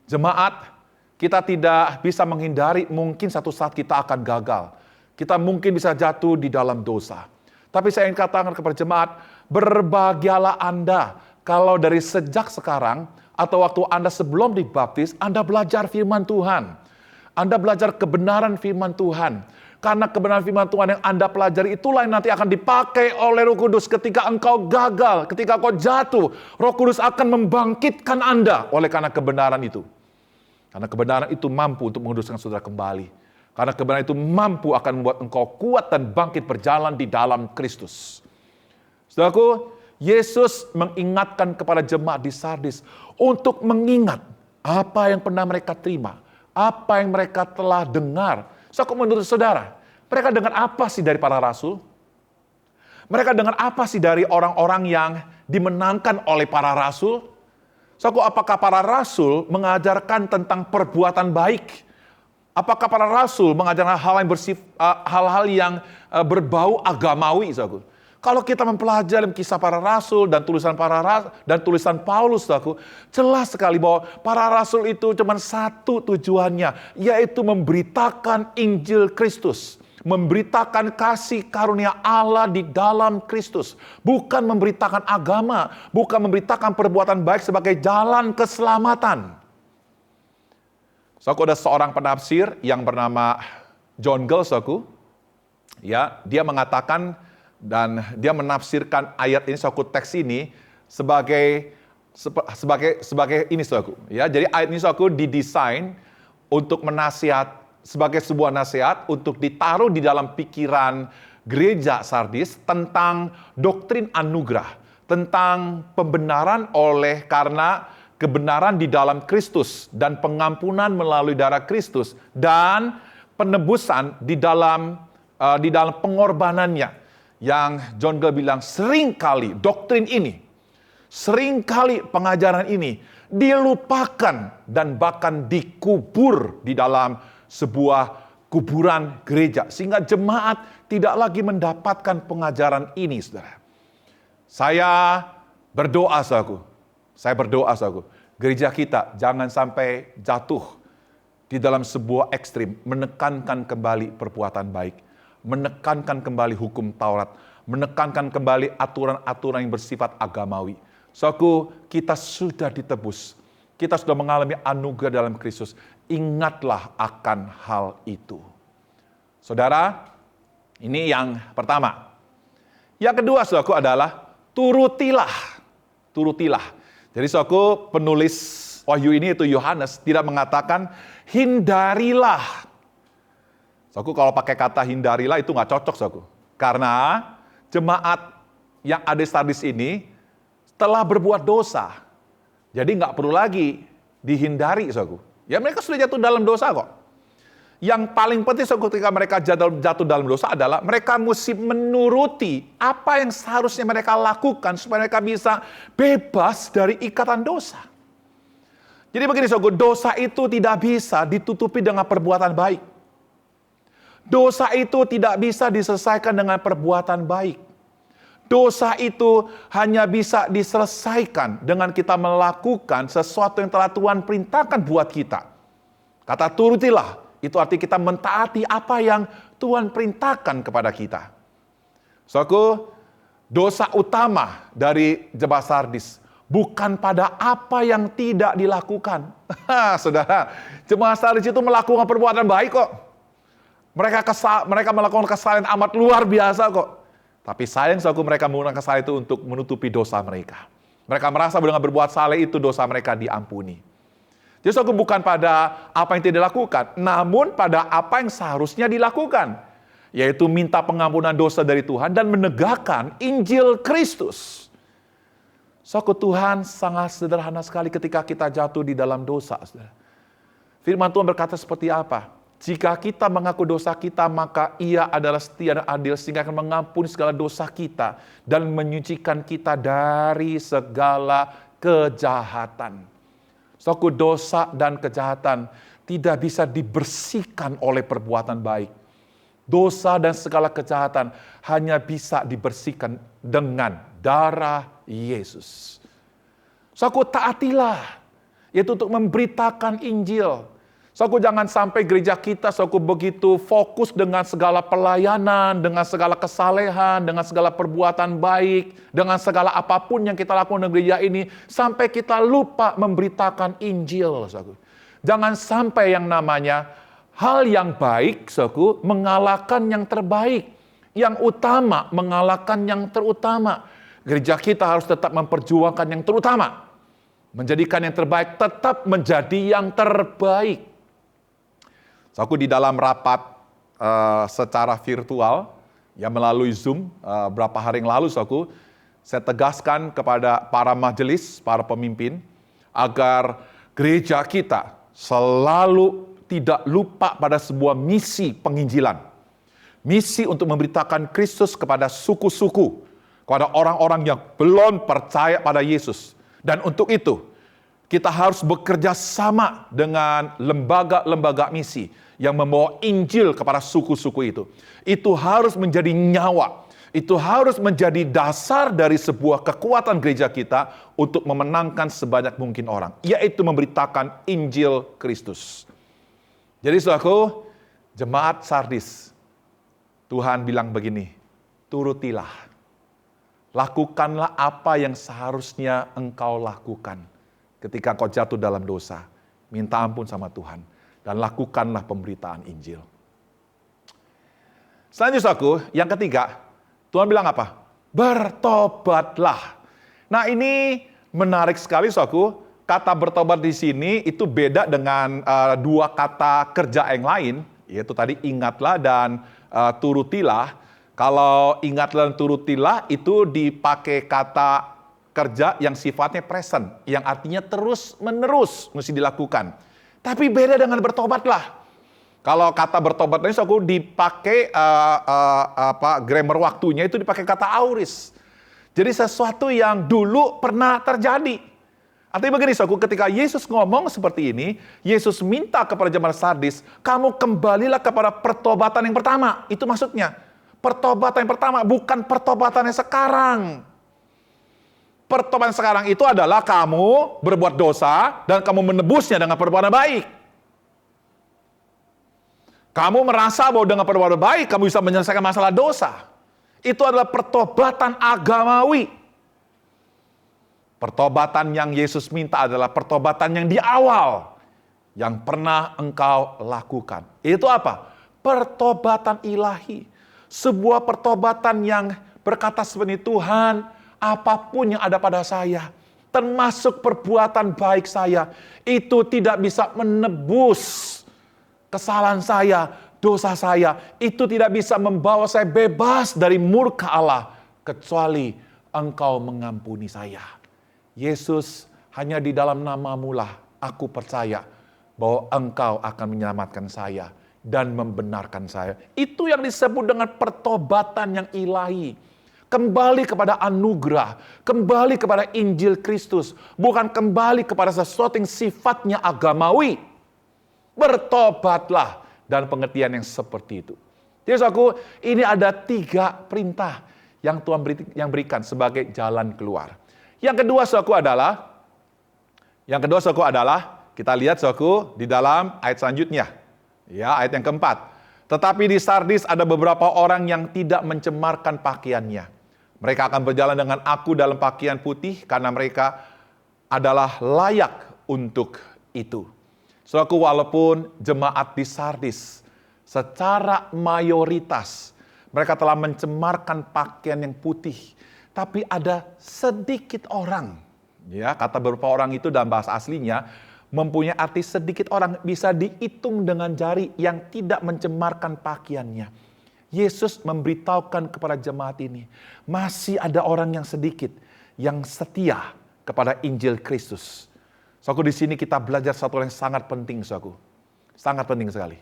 Jemaat, kita tidak bisa menghindari mungkin satu saat kita akan gagal. Kita mungkin bisa jatuh di dalam dosa. Tapi saya ingin katakan kepada jemaat, berbahagialah Anda kalau dari sejak sekarang atau waktu Anda sebelum dibaptis, Anda belajar firman Tuhan. Anda belajar kebenaran firman Tuhan. Karena kebenaran firman Tuhan yang Anda pelajari itulah yang nanti akan dipakai oleh Roh Kudus ketika engkau gagal, ketika engkau jatuh. Roh Kudus akan membangkitkan Anda oleh karena kebenaran itu. Karena kebenaran itu mampu untuk menguduskan saudara kembali. Karena kebenaran itu mampu akan membuat engkau kuat dan bangkit berjalan di dalam Kristus. Saudaraku, Yesus mengingatkan kepada jemaat di Sardis untuk mengingat apa yang pernah mereka terima, apa yang mereka telah dengar. Saudaraku, menurut saudara, mereka dengar apa sih dari para rasul? Mereka dengar apa sih dari orang-orang yang dimenangkan oleh para rasul? Saudaraku, apakah para rasul mengajarkan tentang perbuatan baik? Apakah para rasul mengajarkan hal-hal yang berbau agamawi, saudaraku? Kalau kita mempelajari kisah para rasul dan tulisan Paulus, saudaraku, jelas sekali bahwa para rasul itu cuma satu tujuannya, yaitu memberitakan Injil Kristus, memberitakan kasih karunia Allah di dalam Kristus, bukan memberitakan agama, bukan memberitakan perbuatan baik sebagai jalan keselamatan. Saudaraku, ada seorang penafsir yang bernama John Gill, saudaraku. Ya, dia mengatakan Dan dia menafsirkan ayat ini, saudaraku, teks ini sebagai ini, saudaraku. Ya, jadi ayat ini, saudaraku, didesain untuk sebagai sebuah nasihat untuk ditaruh di dalam pikiran gereja Sardis tentang doktrin anugerah, tentang pembenaran karena kebenaran di dalam Kristus dan pengampunan melalui darah Kristus dan penebusan di dalam pengorbanannya, yang John Gill bilang seringkali doktrin ini, seringkali pengajaran ini dilupakan dan bahkan dikubur di dalam sebuah kuburan gereja, sehingga jemaat tidak lagi mendapatkan pengajaran ini, saudara. Saya berdoa, saudaraku, gereja kita jangan sampai jatuh di dalam sebuah ekstrim, menekankan kembali perbuatan baik, menekankan kembali hukum Taurat, menekankan kembali aturan-aturan yang bersifat agamawi. Saudaraku, kita sudah ditebus, kita sudah mengalami anugerah dalam Kristus. Ingatlah akan hal itu. Saudara, ini yang pertama. Yang kedua, saudaraku, adalah turutilah. Turutilah. Jadi, saudaraku, penulis Wahyu ini, itu Yohanes, tidak mengatakan hindarilah. Saudaraku, kalau pakai kata hindarilah itu nggak cocok, saudaraku. Karena jemaat yang ada di Sardis ini telah berbuat dosa. Jadi nggak perlu lagi dihindari, saudaraku. Ya, mereka sudah jatuh dalam dosa kok. Yang paling penting ketika mereka jatuh dalam dosa adalah mereka mesti menuruti apa yang seharusnya mereka lakukan supaya mereka bisa bebas dari ikatan dosa. Jadi begini, saudaraku, dosa itu tidak bisa ditutupi dengan perbuatan baik. Dosa itu tidak bisa diselesaikan dengan perbuatan baik. Dosa itu hanya bisa diselesaikan dengan kita melakukan sesuatu yang telah Tuhan perintahkan buat kita. Kata turutilah, itu arti kita mentaati apa yang Tuhan perintahkan kepada kita. Saudaraku, dosa utama dari jemaat Sardis bukan pada apa yang tidak dilakukan. Saudara, jemaat Sardis itu melakukan perbuatan baik kok. Mereka melakukan kesalahan amat luar biasa kok. Tapi sayang, saudaraku, mereka menggunakan kesalahan itu untuk menutupi dosa mereka. Mereka merasa dengan berbuat salah itu dosa mereka diampuni. Jadi, saudaraku, bukan pada apa yang tidak dilakukan, namun pada apa yang seharusnya dilakukan. Yaitu minta pengampunan dosa dari Tuhan dan menegakkan Injil Kristus. Saudaraku, Tuhan sangat sederhana sekali ketika kita jatuh di dalam dosa, saudara. Firman Tuhan berkata seperti apa? Jika kita mengaku dosa kita, maka Ia adalah setia dan adil sehingga akan mengampuni segala dosa kita dan menyucikan kita dari segala kejahatan. Saudaraku, dosa dan kejahatan tidak bisa dibersihkan oleh perbuatan baik. Dosa dan segala kejahatan hanya bisa dibersihkan dengan darah Yesus. Saudaraku, taatilah, yaitu untuk memberitakan Injil. Saudaraku, jangan sampai gereja kita, saudaraku, begitu fokus dengan segala pelayanan, dengan segala kesalehan, dengan segala perbuatan baik, dengan segala apapun yang kita lakukan di gereja ini, sampai kita lupa memberitakan Injil, saudaraku. Jangan sampai yang namanya hal yang baik, saudaraku, mengalahkan yang terbaik. Yang utama mengalahkan yang terutama. Gereja kita harus tetap memperjuangkan yang terutama. Menjadikan yang terbaik tetap menjadi yang terbaik. Aku di dalam rapat secara virtual, ya melalui Zoom berapa hari yang lalu, saya tegaskan kepada para majelis, para pemimpin, agar gereja kita selalu tidak lupa pada sebuah misi penginjilan. Misi untuk memberitakan Kristus kepada suku-suku, kepada orang-orang yang belum percaya pada Yesus. Dan untuk itu, kita harus bekerja sama dengan lembaga-lembaga misi yang membawa Injil kepada suku-suku itu. Itu harus menjadi nyawa. Itu harus menjadi dasar dari sebuah kekuatan gereja kita untuk memenangkan sebanyak mungkin orang. Yaitu memberitakan Injil Kristus. Jadi, saudaraku, jemaat Sardis, Tuhan bilang begini, turutilah. Lakukanlah apa yang seharusnya engkau lakukan ketika kau jatuh dalam dosa. Minta ampun sama Tuhan. Dan lakukanlah pemberitaan Injil. Selanjutnya, saudaraku, yang ketiga, Tuhan bilang apa? Bertobatlah. Nah ini menarik sekali saudaraku. Kata bertobat di sini itu beda dengan dua kata kerja yang lain. Yaitu tadi ingatlah dan turutilah. Kalau ingatlah dan turutilah itu dipakai kata kerja yang sifatnya present. Yang artinya terus menerus mesti dilakukan. Tapi beda dengan bertobatlah. Kalau kata bertobat ini aku dipakai grammar waktunya itu dipakai kata auris. Jadi sesuatu yang dulu pernah terjadi. Artinya begini, saudaraku, ketika Yesus ngomong seperti ini, Yesus minta kepada jemaat Sardis, kamu kembalilah kepada pertobatan yang pertama. Itu maksudnya. Pertobatan yang pertama, bukan pertobatan yang sekarang. Pertobatan sekarang itu adalah kamu berbuat dosa dan kamu menebusnya dengan perbuatan baik. Kamu merasa bahwa dengan perbuatan baik kamu bisa menyelesaikan masalah dosa. Itu adalah pertobatan agamawi. Pertobatan yang Yesus minta adalah pertobatan yang di awal. Yang pernah engkau lakukan. Itu apa? Pertobatan ilahi. Sebuah pertobatan yang berkata seperti Tuhan, apapun yang ada pada saya, termasuk perbuatan baik saya, itu tidak bisa menebus kesalahan saya, dosa saya, itu tidak bisa membawa saya bebas dari murka Allah, kecuali engkau mengampuni saya. Yesus, hanya di dalam namamu lah aku percaya bahwa engkau akan menyelamatkan saya dan membenarkan saya. Itu yang disebut dengan pertobatan yang ilahi. Kembali kepada anugerah, kembali kepada Injil Kristus, bukan kembali kepada sesuatu yang sifatnya agamawi. Bertobatlah, dan pengertian yang seperti itu. Jadi saudaraku, ini ada 3 perintah yang Tuhan berikan sebagai jalan keluar. Yang kedua saudaraku adalah kita lihat saudaraku di dalam ayat selanjutnya. Ya, ayat yang keempat. Tetapi di Sardis ada beberapa orang yang tidak mencemarkan pakaiannya. Mereka akan berjalan dengan aku dalam pakaian putih karena mereka adalah layak untuk itu. Saudaraku, walaupun jemaat di Sardis secara mayoritas mereka telah mencemarkan pakaian yang putih, tapi ada sedikit orang, ya, kata beberapa orang itu dalam bahasa aslinya mempunyai arti sedikit orang, bisa dihitung dengan jari yang tidak mencemarkan pakaiannya. Yesus memberitahukan kepada jemaat ini, masih ada orang yang sedikit yang setia kepada Injil Kristus. Saudaraku, di sini kita belajar satu hal yang sangat penting, saudaraku. Sangat penting sekali.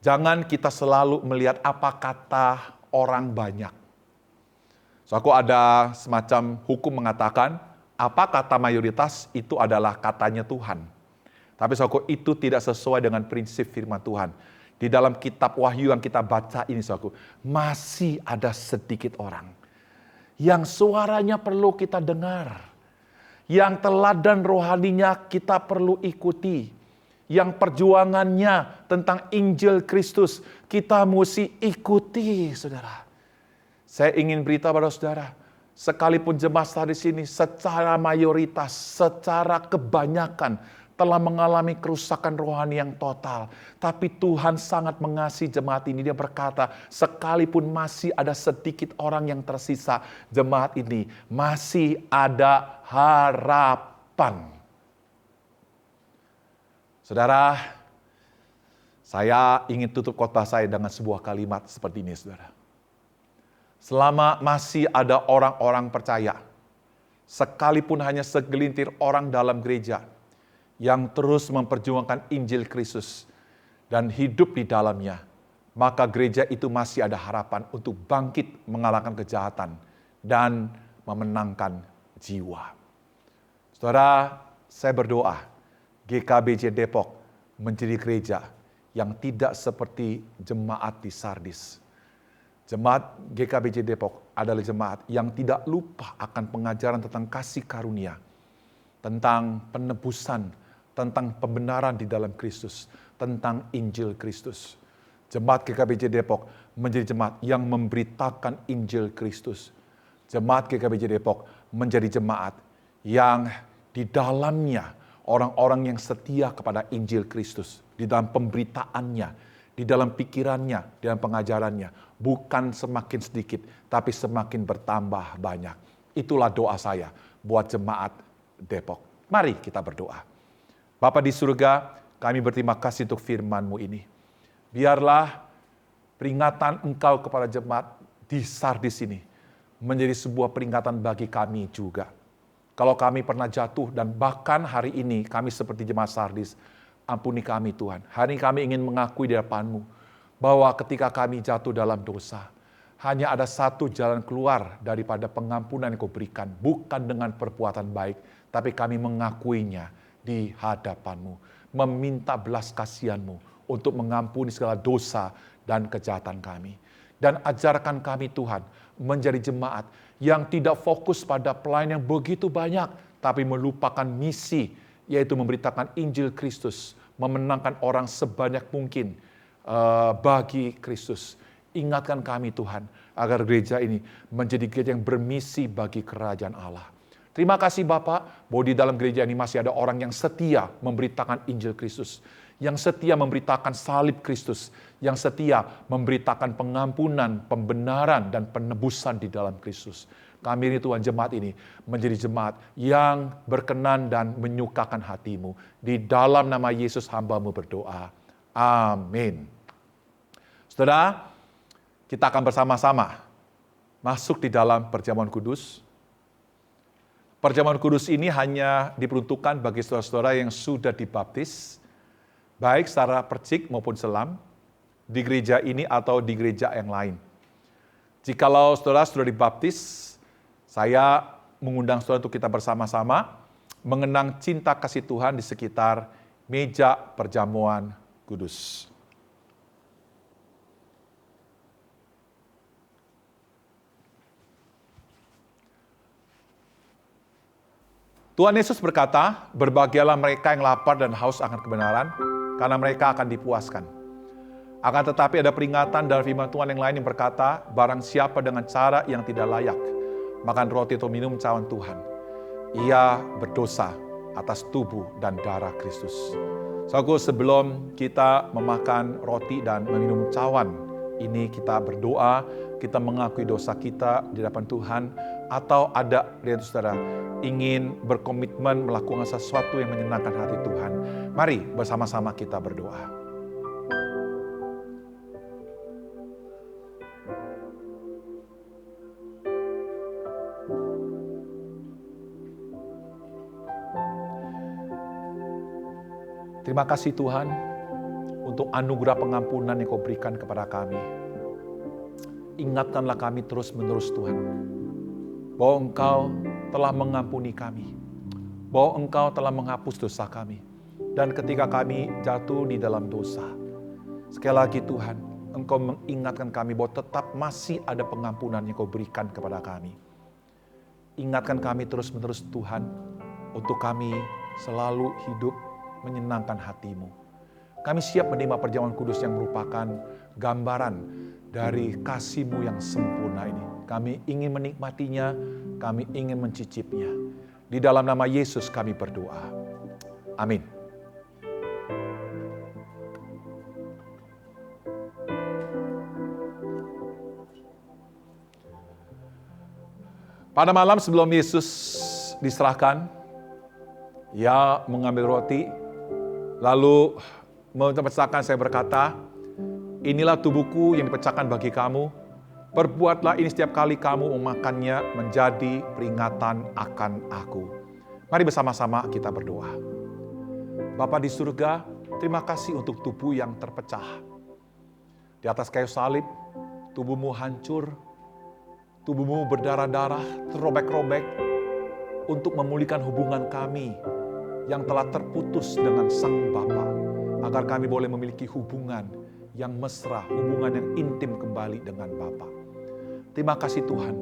Jangan kita selalu melihat apa kata orang banyak. Saudaraku, ada semacam hukum mengatakan, apa kata mayoritas itu adalah katanya Tuhan. Tapi saudaraku, itu tidak sesuai dengan prinsip firman Tuhan. Di dalam kitab Wahyu yang kita baca ini, saudaraku, masih ada sedikit orang yang suaranya perlu kita dengar. Yang teladan rohaninya kita perlu ikuti. Yang perjuangannya tentang Injil Kristus kita mesti ikuti, saudara. Saya ingin beritahu pada saudara, sekalipun jemaat di sini secara mayoritas, secara kebanyakan telah mengalami kerusakan rohani yang total. Tapi Tuhan sangat mengasihi jemaat ini. Dia berkata, sekalipun masih ada sedikit orang yang tersisa, jemaat ini masih ada harapan. Saudara, saya ingin tutup khotbah saya dengan sebuah kalimat seperti ini, saudara. Selama masih ada orang-orang percaya, sekalipun hanya segelintir orang dalam gereja, yang terus memperjuangkan Injil Kristus dan hidup di dalamnya, maka gereja itu masih ada harapan untuk bangkit mengalahkan kejahatan dan memenangkan jiwa. Saudara, saya berdoa GKBJ Depok menjadi gereja yang tidak seperti jemaat di Sardis. Jemaat GKBJ Depok adalah jemaat yang tidak lupa akan pengajaran tentang kasih karunia, tentang penebusan, tentang pembenaran di dalam Kristus, tentang Injil Kristus. Jemaat GKBJ Depok menjadi jemaat yang memberitakan Injil Kristus. Jemaat GKBJ Depok menjadi jemaat yang di dalamnya orang-orang yang setia kepada Injil Kristus, di dalam pemberitaannya, di dalam pikirannya, di dalam pengajarannya. Bukan semakin sedikit, tapi semakin bertambah banyak. Itulah doa saya buat jemaat Depok. Mari kita berdoa. Bapa di surga, kami berterima kasih untuk firman-Mu ini. Biarlah peringatan Engkau kepada jemaat di Sardis ini menjadi sebuah peringatan bagi kami juga. Kalau kami pernah jatuh dan bahkan hari ini kami seperti jemaat Sardis, ampuni kami Tuhan. Hari ini kami ingin mengakui di hadapan-Mu bahwa ketika kami jatuh dalam dosa, hanya ada satu jalan keluar daripada pengampunan yang Kau berikan. Bukan dengan perbuatan baik, tapi kami mengakuinya di hadapan-Mu. Meminta belas kasihan-Mu untuk mengampuni segala dosa dan kejahatan kami. Dan ajarkan kami Tuhan menjadi jemaat yang tidak fokus pada pelayanan yang begitu banyak, tapi melupakan misi, yaitu memberitakan Injil Kristus, memenangkan orang sebanyak mungkin bagi Kristus. Ingatkan kami Tuhan, agar gereja ini menjadi gereja yang bermisi bagi kerajaan Allah. Terima kasih Bapak, bahwa di dalam gereja ini masih ada orang yang setia memberitakan Injil Kristus, yang setia memberitakan salib Kristus, yang setia memberitakan pengampunan, pembenaran, dan penebusan di dalam Kristus. Kami ini Tuhan, jemaat ini menjadi jemaat yang berkenan dan menyukakan hati-Mu. Di dalam nama Yesus hamba-Mu berdoa. Amin. Saudara, kita akan bersama-sama masuk di dalam perjamuan kudus. Perjamuan kudus ini hanya diperuntukkan bagi saudara-saudara yang sudah dibaptis, baik secara percik maupun selam, di gereja ini atau di gereja yang lain. Jikalau saudara sudah dibaptis, saya mengundang saudara untuk kita bersama-sama mengenang cinta kasih Tuhan di sekitar meja perjamuan kudus. Tuhan Yesus berkata, berbahagialah mereka yang lapar dan haus akan kebenaran, karena mereka akan dipuaskan. Akan tetapi ada peringatan dari firman Tuhan yang lain yang berkata, barang siapa dengan cara yang tidak layak makan roti atau minum cawan Tuhan, ia berdosa atas tubuh dan darah Kristus. Saudaraku, sebelum kita memakan roti dan meminum cawan ini, kita berdoa, kita mengakui dosa kita di hadapan Tuhan, atau ada dari saudara ingin berkomitmen melakukan sesuatu yang menyenangkan hati Tuhan. Mari bersama-sama kita berdoa. Terima kasih Tuhan untuk anugerah pengampunan yang Kau berikan kepada kami. Ingatkanlah kami terus-menerus Tuhan, bahwa Engkau telah mengampuni kami, bahwa Engkau telah menghapus dosa kami. Dan ketika kami jatuh di dalam dosa, sekali lagi Tuhan, Engkau mengingatkan kami bahwa tetap masih ada pengampunan yang Kau berikan kepada kami. Ingatkan kami terus-menerus Tuhan, untuk kami selalu hidup menyenangkan hati-Mu. Kami siap menerima perjamuan kudus yang merupakan gambaran dari kasih-Mu yang sempurna ini. Kami ingin menikmatinya, kami ingin mencicipnya. Di dalam nama Yesus kami berdoa. Amin. Pada malam sebelum Yesus diserahkan, Ia mengambil roti, lalu memecahkan, saya berkata, inilah tubuhku yang dipecahkan bagi kamu. Perbuatlah ini setiap kali kamu memakannya menjadi peringatan akan aku. Mari bersama-sama kita berdoa. Bapa di surga, terima kasih untuk tubuh yang terpecah. Di atas kayu salib, tubuhmu hancur, tubuhmu berdarah-darah, terobek-robek, untuk memulihkan hubungan kami yang telah terputus dengan Sang Bapa, agar kami boleh memiliki hubungan yang mesra, hubungan yang intim kembali dengan Bapa. Terima kasih Tuhan,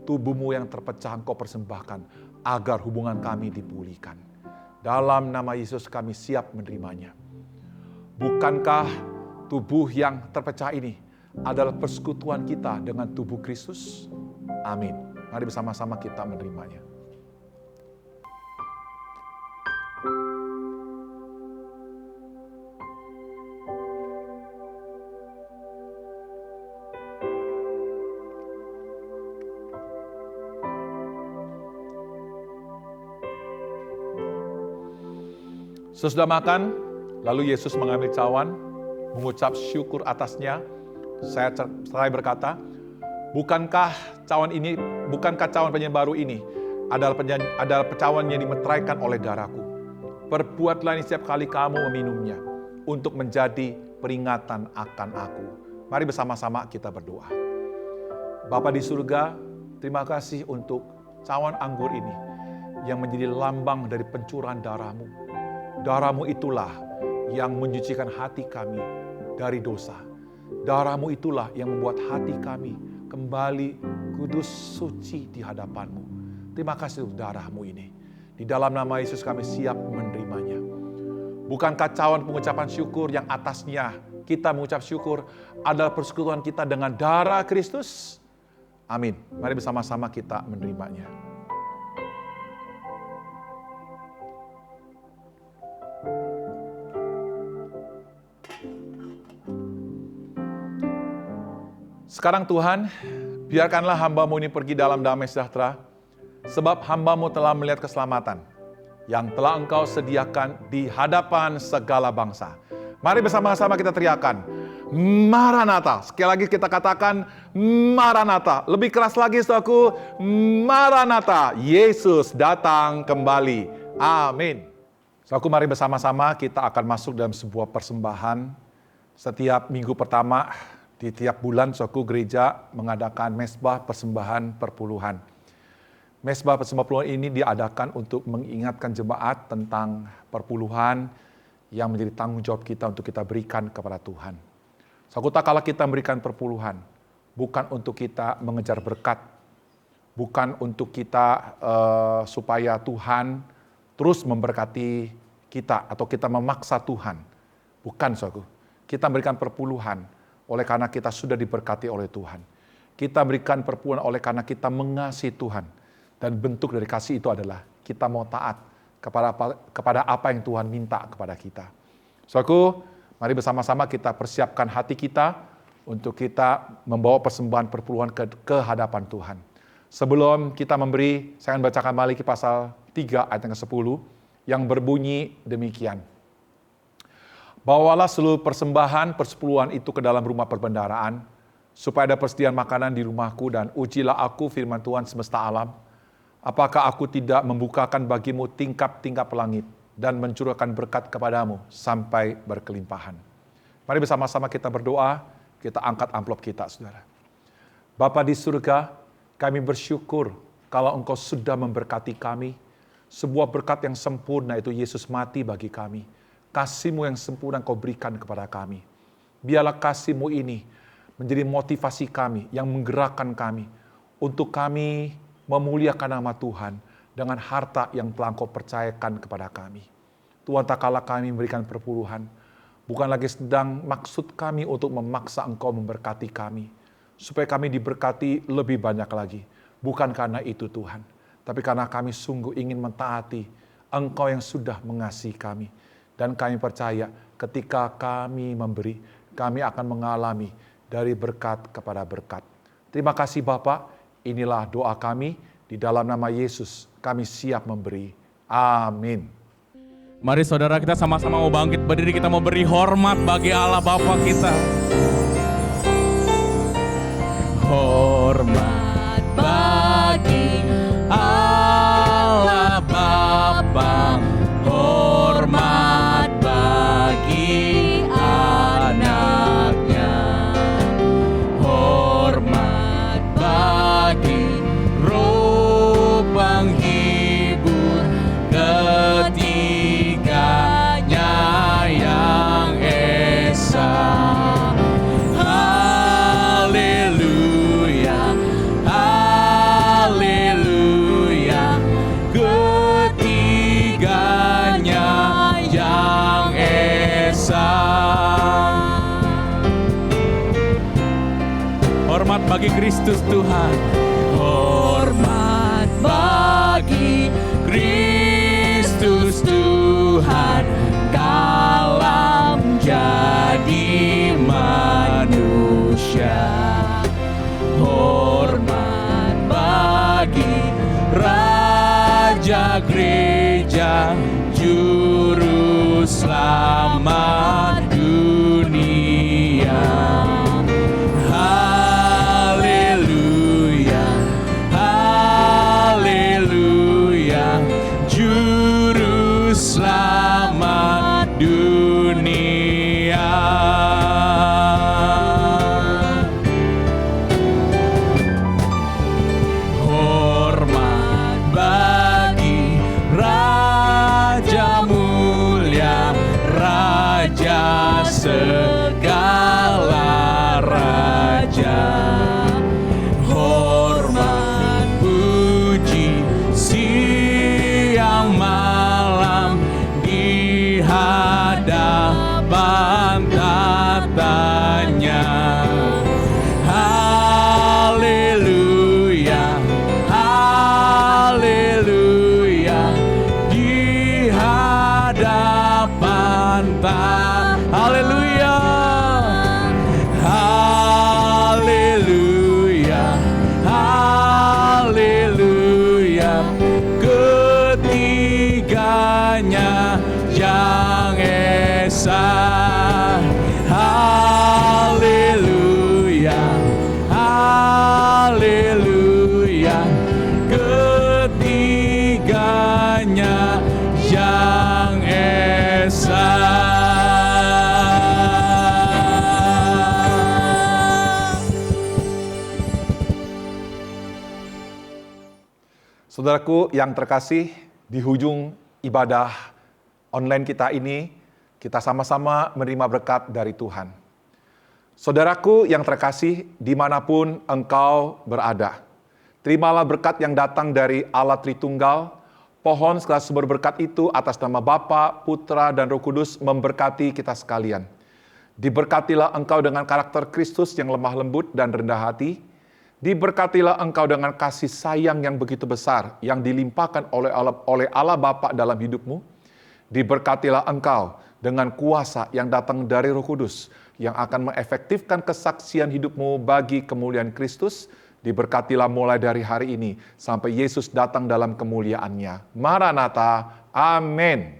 tubuhmu yang terpecah Engkau persembahkan, agar hubungan kami dipulihkan. Dalam nama Yesus kami siap menerimanya. Bukankah tubuh yang terpecah ini adalah persekutuan kita dengan tubuh Kristus? Amin. Mari bersama-sama kita menerimanya. Sesudah makan, lalu Yesus mengambil cawan, mengucap syukur atasnya. Saya berkata, bukankah cawan penyajian baru ini adalah cawan yang dimeteraikan oleh darahku. Perbuatlah ini setiap kali kamu meminumnya, untuk menjadi peringatan akan aku. Mari bersama-sama kita berdoa. Bapa di surga, terima kasih untuk cawan anggur ini yang menjadi lambang dari pencurahan darah-Mu. Darah-Mu itulah yang menyucikan hati kami dari dosa. Darah-Mu itulah yang membuat hati kami kembali kudus suci di hadapan-Mu. Terima kasih untuk darah-Mu ini. Di dalam nama Yesus kami siap menerimanya. Bukankah cawan pengucapan syukur yang atasnya kita mengucap syukur adalah persekutuan kita dengan darah Kristus? Amin. Mari bersama-sama kita menerimanya. Sekarang Tuhan, biarkanlah hamba-Mu ini pergi dalam damai sejahtera, sebab hamba-Mu telah melihat keselamatan yang telah Engkau sediakan di hadapan segala bangsa. Mari bersama-sama kita teriakan, Maranatha. Sekali lagi kita katakan, Maranatha. Lebih keras lagi, saudaraku, Maranatha. Yesus datang kembali. Amin. Saudaraku, mari bersama-sama kita akan masuk dalam sebuah persembahan. Setiap minggu pertama di tiap bulan, saudaraku, gereja mengadakan mesbah persembahan perpuluhan. Mesbah persembahan perpuluhan ini diadakan untuk mengingatkan jemaat tentang perpuluhan yang menjadi tanggung jawab kita untuk kita berikan kepada Tuhan. Saudaraku, tak kala kita memberikan perpuluhan, bukan untuk kita mengejar berkat, bukan untuk kita supaya Tuhan terus memberkati kita atau kita memaksa Tuhan. Bukan, saudaraku. Kita memberikan perpuluhan oleh karena kita sudah diberkati oleh Tuhan. Kita berikan perpuluhan oleh karena kita mengasihi Tuhan. Dan bentuk dari kasih itu adalah kita mau taat kepada apa yang Tuhan minta kepada kita. Saudaraku, mari bersama-sama kita persiapkan hati kita untuk kita membawa persembahan perpuluhan ke hadapan Tuhan. Sebelum kita memberi, saya akan bacakan Malaki pasal 3 ayat yang ke-10 yang berbunyi demikian. Bawalah seluruh persembahan persepuluhan itu ke dalam rumah perbendaharaan, supaya ada persediaan makanan di rumahku, dan ujilah aku firman Tuhan semesta alam. Apakah aku tidak membukakan bagimu tingkap-tingkap langit dan mencurahkan berkat kepadamu sampai berkelimpahan. Mari bersama-sama kita berdoa, kita angkat amplop kita, saudara. Bapa di surga, kami bersyukur kalau Engkau sudah memberkati kami. Sebuah berkat yang sempurna itu Yesus mati bagi kami. Kasih-Mu yang sempurna Engkau berikan kepada kami. Biarlah kasih-Mu ini menjadi motivasi kami, yang menggerakkan kami, untuk kami memuliakan nama Tuhan dengan harta yang telah Engkau percayakan kepada kami. Tuhan, tak kala kami memberikan perpuluhan, bukan lagi sedang maksud kami untuk memaksa Engkau memberkati kami, supaya kami diberkati lebih banyak lagi. Bukan karena itu Tuhan, tapi karena kami sungguh ingin mentaati Engkau yang sudah mengasihi kami. Dan kami percaya ketika kami memberi, kami akan mengalami dari berkat kepada berkat. Terima kasih Bapak, inilah doa kami, di dalam nama Yesus kami siap memberi. Amin.
Mari saudara, kita sama-sama mau bangkit berdiri, kita mau beri hormat bagi Allah Bapa kita. Hormat bagi Allah Bapa, hormat bagi anaknya, hormat bagi Roh penghibur ketiganya yang esa. Haleluya, haleluya, ketiganya yang esa. Hormat bagi Kristus Tuhan, hormat bagi Kristus Tuhan, kala menjadi manusia. Hormat bagi Raja Gereja, Juru selamat dunia. Haleluya, haleluya, juru selamat dunia. Hormat bagi Raja mulia, Raja segala raja. Hormat puji siang malam di hadapan tatanya. Haleluya, haleluya, di hadapan haleluya, haleluya, haleluya, ketiganya yang esa. Haleluya, haleluya, ketiganya yang esa.
Saudaraku yang terkasih, di hujung ibadah online kita ini, kita sama-sama menerima berkat dari Tuhan. Saudaraku yang terkasih, dimanapun engkau berada, terimalah berkat yang datang dari Allah Tritunggal. Pohon segala sumber berkat itu atas nama Bapa, Putra, dan Roh Kudus memberkati kita sekalian. Diberkatilah engkau dengan karakter Kristus yang lemah lembut dan rendah hati. Diberkatilah engkau dengan kasih sayang yang begitu besar yang dilimpahkan oleh Allah Bapa dalam hidupmu. Diberkatilah engkau dengan kuasa yang datang dari Roh Kudus yang akan mengefektifkan kesaksian hidupmu bagi kemuliaan Kristus. Diberkatilah mulai dari hari ini sampai Yesus datang dalam kemuliaannya. Maranatha, amin.